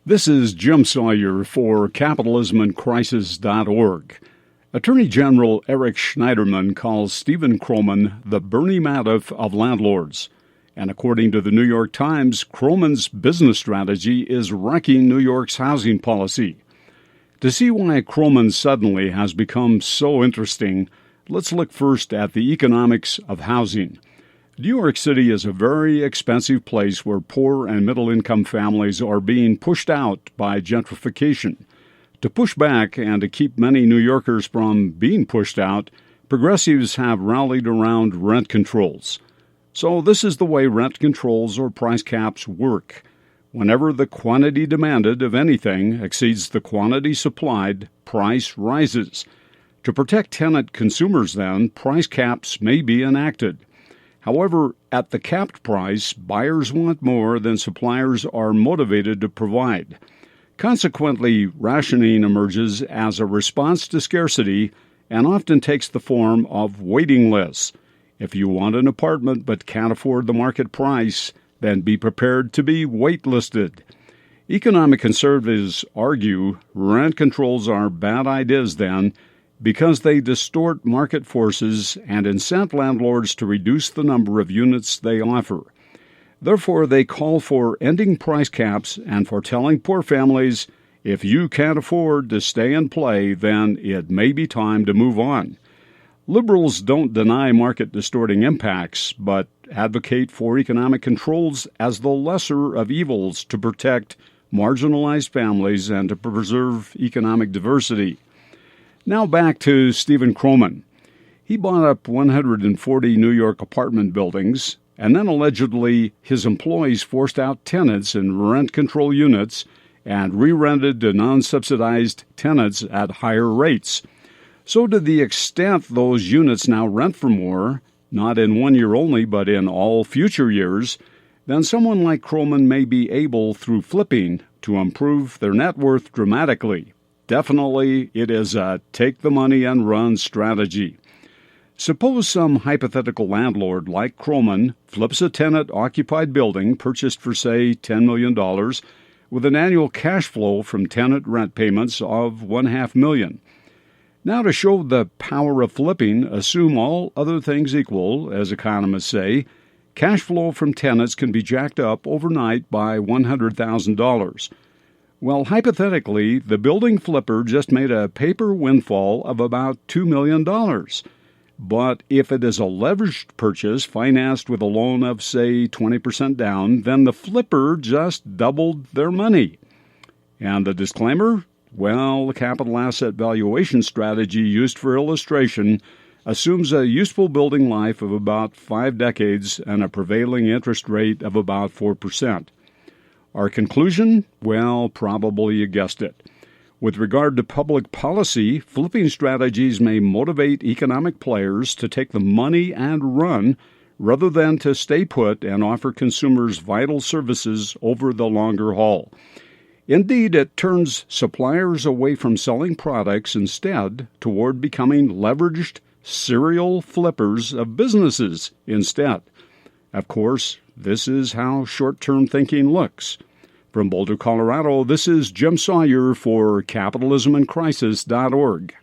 This is Jim Sawyer for Capitalism.org. Attorney General Eric Schneiderman calls Stephen Kroman the Bernie Madoff of landlords. And according to the New York Times, Kroman's business strategy is wrecking New York's housing policy. To see why Kroman suddenly has become so interesting, let's look first at the economics of housing. New York City is a very expensive place where poor and middle-income families are being pushed out by gentrification. To push back and to keep many New Yorkers from being pushed out, progressives have rallied around rent controls. So this is the way rent controls or price caps work. Whenever the quantity demanded of anything exceeds the quantity supplied, price rises. To protect tenant consumers, then, price caps may be enacted. However, at the capped price, buyers want more than suppliers are motivated to provide. Consequently, rationing emerges as a response to scarcity and often takes the form of waiting lists. If you want an apartment but can't afford the market price, then be prepared to be waitlisted. Economic conservatives argue rent controls are bad ideas then, because they distort market forces and incent landlords to reduce the number of units they offer. Therefore, they call for ending price caps and for telling poor families, if you can't afford to stay and play, then it may be time to move on. Liberals don't deny market-distorting impacts, but advocate for economic controls as the lesser of evils to protect marginalized families and to preserve economic diversity. Now back to Stephen Kroman. He bought up 140 New York apartment buildings, and then allegedly his employees forced out tenants in rent control units and re-rented to non-subsidized tenants at higher rates. So to the extent those units now rent for more, not in 1 year only but in all future years, then someone like Kroman may be able, through flipping, to improve their net worth dramatically. Definitely, it is a take-the-money-and-run strategy. Suppose some hypothetical landlord like Kroman flips a tenant-occupied building purchased for, say, $10 million with an annual cash flow from tenant rent payments of $1.5 million. Now, to show the power of flipping, assume all other things equal, as economists say, cash flow from tenants can be jacked up overnight by $100,000. Well, hypothetically, the building flipper just made a paper windfall of about $2 million. But if it is a leveraged purchase financed with a loan of, say, 20% down, then the flipper just doubled their money. And the disclaimer? Well, the capital asset valuation strategy used for illustration assumes a useful building life of about 5 decades and a prevailing interest rate of about 4%. Our conclusion? Well, probably you guessed it. With regard to public policy, flipping strategies may motivate economic players to take the money and run rather than to stay put and offer consumers vital services over the longer haul. Indeed, it turns suppliers away from selling products instead toward becoming leveraged serial flippers of businesses instead. Of course, this is how short-term thinking looks. From Boulder, Colorado, this is Jim Sawyer for Capitalism In Crisis.org.